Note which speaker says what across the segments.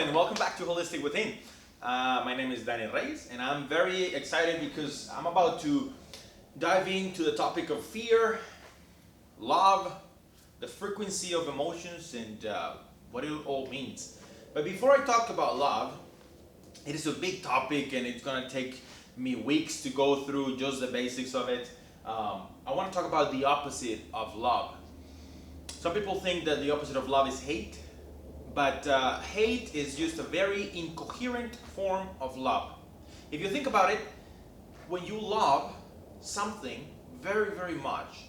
Speaker 1: and welcome back to Holistic Within. My name is Danny Reyes, and I'm very excited because I'm about to dive into the topic of fear, love, the frequency of emotions, and what it all means. But before I talk about love, it is a big topic, and it's going to take me weeks to go through just the basics of it. I want to talk about the opposite of love. Some people think that the opposite of love is hate. But hate is just a very incoherent form of love. If you think about it, when you love something very, very much,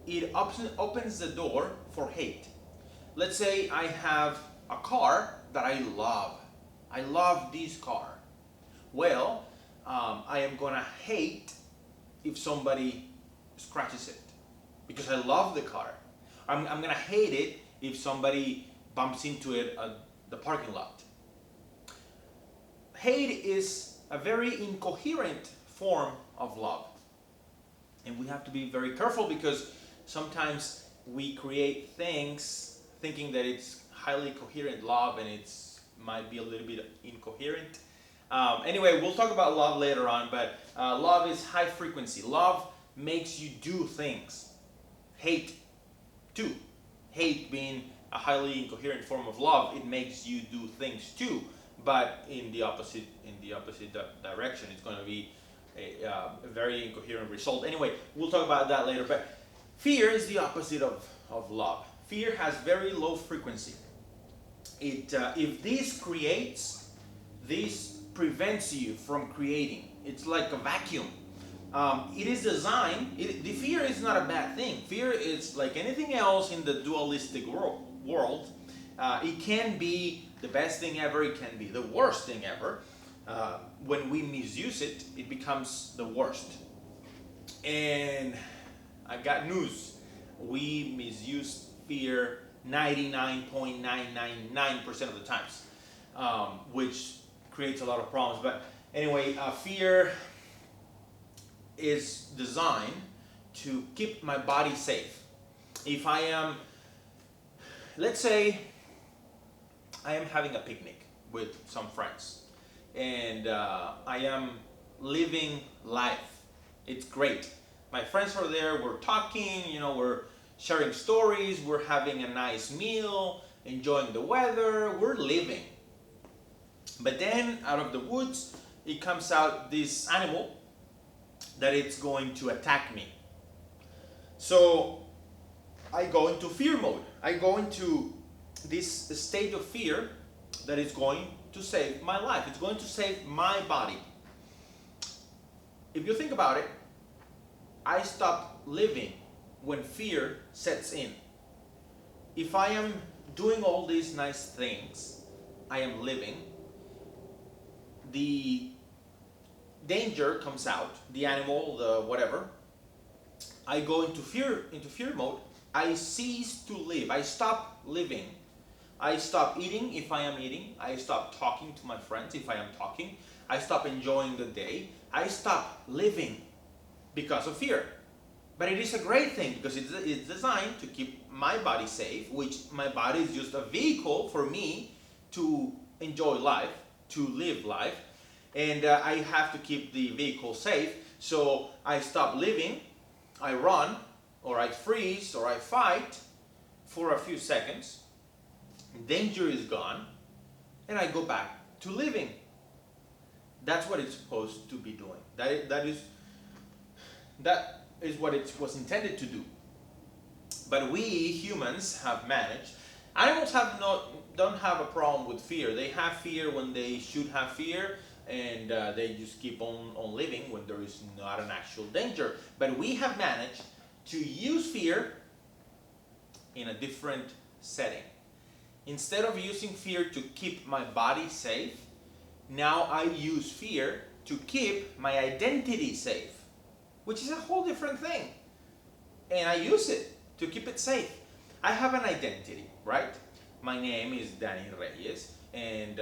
Speaker 1: it opens the door for hate. Let's say I have a car that I love. I love this car. Well, I am gonna hate if somebody scratches it because I love the car. I'm gonna hate it if somebody bumps into it at the parking lot. Hate is a very incoherent form of love. And we have to be very careful because sometimes we create things thinking that it's highly coherent love and it's might be a little bit incoherent. Anyway, we'll talk about love later on, but love is high frequency. Love makes you do things. Hate, too. Hate being a highly incoherent form of love, it makes you do things too, but in the opposite direction. It's going to be a very incoherent result. Anyway, we'll talk about that later. But fear is the opposite of love. Fear has very low frequency. If this creates, this prevents you from creating. It's like a vacuum. It is designed. The fear is not a bad thing. Fear is like anything else in the dualistic world. It can be the best thing ever, it can be the worst thing ever. When we misuse it, it becomes the worst. And I got news. We misuse fear 99.999% of the times, which creates a lot of problems. But anyway, fear is designed to keep my body safe. If I am, let's say I am having a picnic with some friends and I am living life. It's great. My friends are there, we're talking, we're sharing stories, we're having a nice meal, enjoying the weather, we're living. But then out of the woods, it comes out this animal that it's going to attack me. So I go into fear mode. I go into this state of fear that is going to save my life. It's going to save my body. If you think about it, I stop living when fear sets in. If I am doing all these nice things, I am living, the danger comes out, the animal, the whatever, I go into fear mode. I cease to live. I stop living. I stop eating if I am eating. I stop talking to my friends if I am talking. I stop enjoying the day. I stop living because of fear. But it is a great thing because it's designed to keep my body safe, which my body is just a vehicle for me to enjoy life, to live life. And I have to keep the vehicle safe. So I stop living, I run, or I freeze, or I fight for a few seconds. Danger is gone, and I go back to living. That's what it's supposed to be doing. That is what it was intended to do. But we humans have managed. Animals don't have a problem with fear. They have fear when they should have fear, and they just keep on living when there is not an actual danger. But we have managed to use fear in a different setting. Instead of using fear to keep my body safe, now I use fear to keep my identity safe, which is a whole different thing. And I use it to keep it safe. I have an identity, right? My name is Danny Reyes, and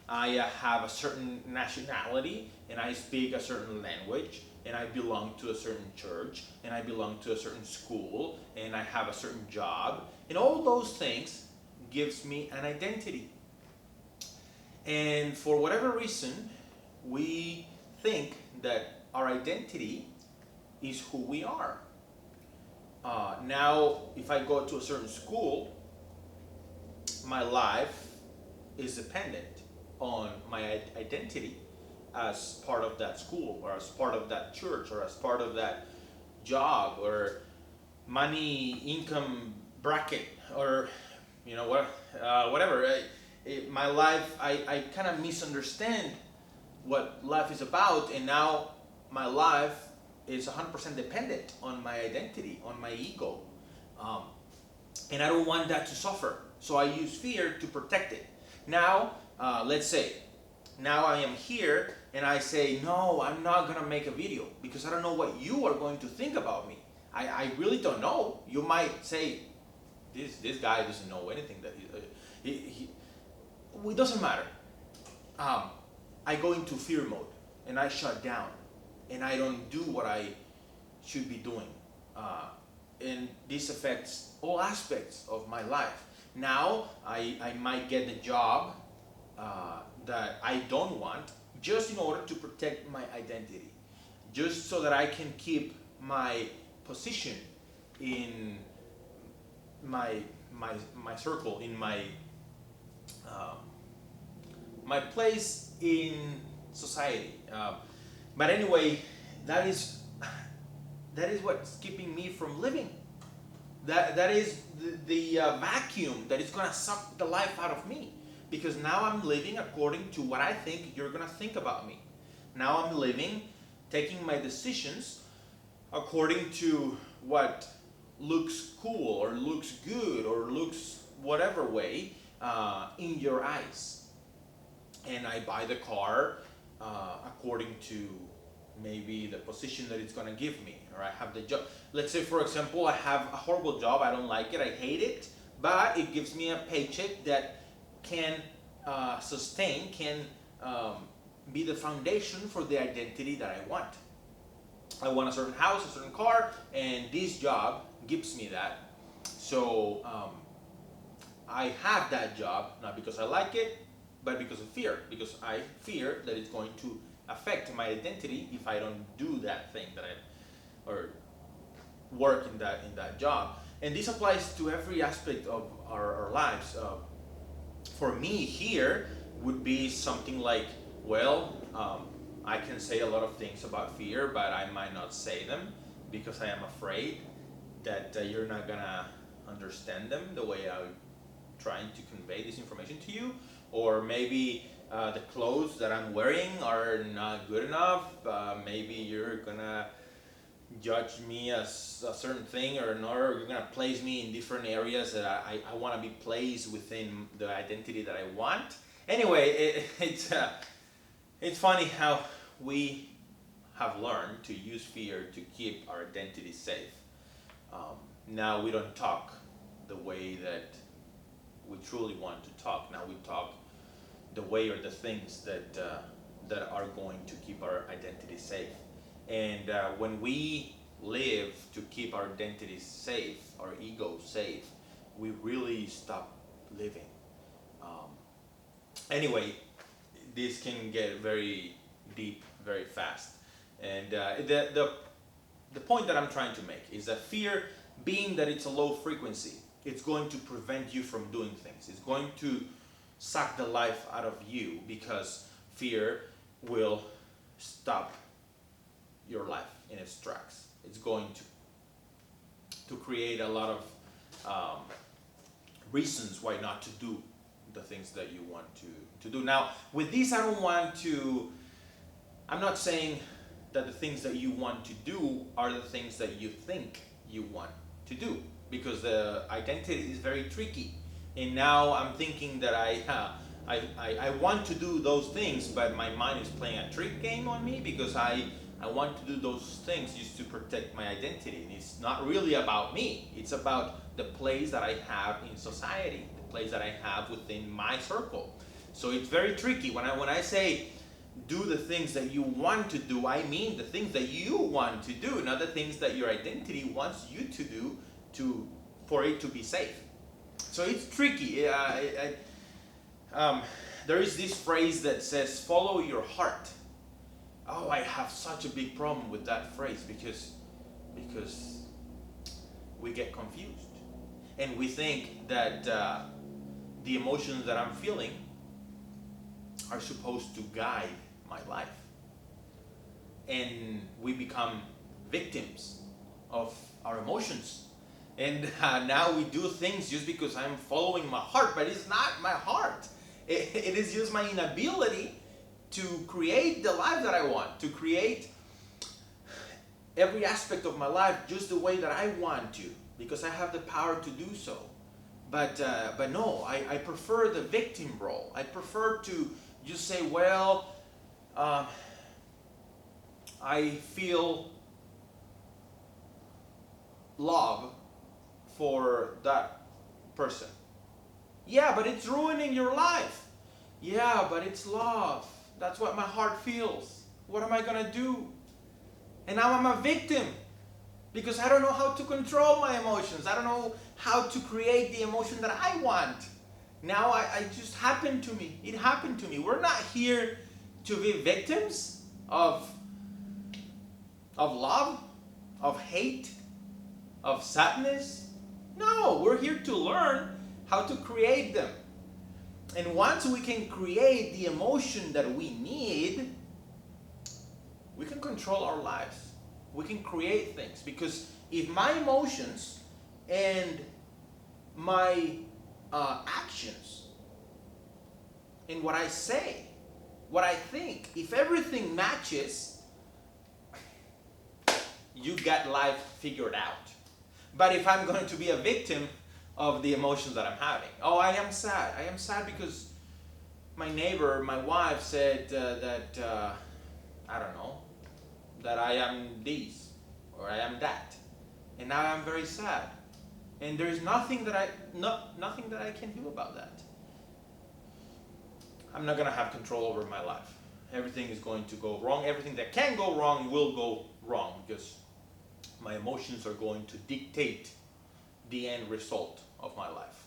Speaker 1: I have a certain nationality, and I speak a certain language, and I belong to a certain church, and I belong to a certain school, and I have a certain job, and all those things gives me an identity. And for whatever reason, we think that our identity is who we are. Now, if I go to a certain school, my life is dependent on my identity as part of that school, or as part of that church, or as part of that job, or money income bracket, or whatever. My life, I kind of misunderstand what life is about, and now my life is 100% dependent on my identity, on my ego. Um, and I don't want that to suffer. So I use fear to protect it. Now, let's say, now I am here and I say, no, I'm not going to make a video because I don't know what you are going to think about me. I really don't know. You might say, this guy doesn't know anything. That it doesn't matter. I go into fear mode and I shut down and I don't do what I should be doing. And this affects all aspects of my life. Now I might get the job that I don't want just in order to protect my identity, just so that I can keep my position in my circle, in my my place in society. But anyway, that is what's keeping me from living. That is the vacuum that is going to suck the life out of me, because now I'm living according to what I think you're going to think about me. Now I'm living, taking my decisions according to what looks cool or looks good or looks whatever way in your eyes. And I buy the car according to maybe the position that it's going to give me, or I have the job. Let's say, for example, I have a horrible job, I don't like it, I hate it, but it gives me a paycheck that can sustain, can be the foundation for the identity that I want. I want a certain house, a certain car, and this job gives me that. So I have that job, not because I like it, but because of fear, because I fear that it's going to affect my identity if I don't do that thing or work in that job. And this applies to every aspect of our lives. For me here would be something like, well, I can say a lot of things about fear, but I might not say them because I am afraid that you're not gonna understand them the way I'm trying to convey this information to you. Or maybe the clothes that I'm wearing are not good enough. Maybe you're gonna judge me as a certain thing or another. Or you're gonna place me in different areas that I want to be placed within the identity that I want. Anyway, it's funny how we have learned to use fear to keep our identity safe. Now we don't talk the way that we truly want to talk. Now we talk the way or the things that are going to keep our identity safe. And when we live to keep our identity safe, our ego safe, we really stop living. Anyway, this can get very deep very fast. And the point that I'm trying to make is that fear, being that it's a low frequency, it's going to prevent you from doing things. It's going to suck the life out of you, because fear will stop your life in its tracks. It's going to create a lot of reasons why not to do the things that you want to do. Now, with this, I'm not saying that the things that you want to do are the things that you think you want to do, because the identity is very tricky. And now I'm thinking that I want to do those things, but my mind is playing a trick game on me, because I want to do those things just to protect my identity. And it's not really about me. It's about the place that I have in society, the place that I have within my circle. So it's very tricky. When I say do the things that you want to do, I mean the things that you want to do, not the things that your identity wants you to do for it to be safe. So it's tricky. there is this phrase that says, follow your heart. Oh, I have such a big problem with that phrase because we get confused. And we think that the emotions that I'm feeling are supposed to guide my life. And we become victims of our emotions. And now we do things just because I'm following my heart, but it's not my heart. It is just my inability to create the life that I want, to create every aspect of my life just the way that I want to, because I have the power to do so. But no, I prefer the victim role. I prefer to just say, well, I feel love for that person. Yeah, but it's ruining your life. Yeah, but it's love. That's what my heart feels. What am I gonna do? And now I'm a victim because I don't know how to control my emotions. I don't know how to create the emotion that I want. Now I just happened to me. It happened to me. We're not here to be victims of love, of hate, of sadness. No, we're here to learn how to create them. And once we can create the emotion that we need, we can control our lives. We can create things. Because if my emotions and my actions and what I say, what I think, if everything matches, you got life figured out. But if I'm going to be a victim of the emotions that I'm having, oh, I am sad. I am sad because my neighbor, my wife said that, I don't know, that I am this or I am that. And now I'm very sad. And there is nothing that I can do about that. I'm not going to have control over my life. Everything is going to go wrong. Everything that can go wrong will go wrong because my emotions are going to dictate the end result of my life.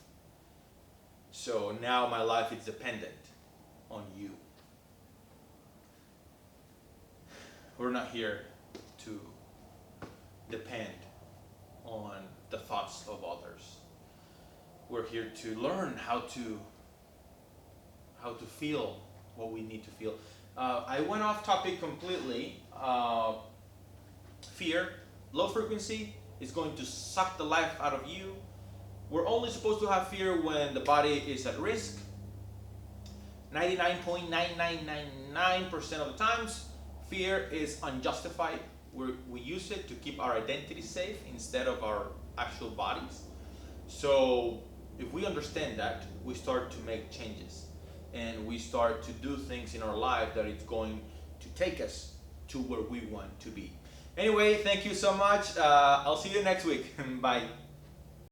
Speaker 1: So now my life is dependent on you. We're not here to depend on the thoughts of others. We're here to learn how to feel what we need to feel. I went off topic completely. Fear, low frequency, is going to suck the life out of you. We're only supposed to have fear when the body is at risk. 99.9999% of the times, fear is unjustified. We use it to keep our identity safe instead of our actual bodies. So if we understand that, we start to make changes. And we start to do things in our life that it's going to take us to where we want to be. Anyway, thank you so much. I'll see you next week. Bye.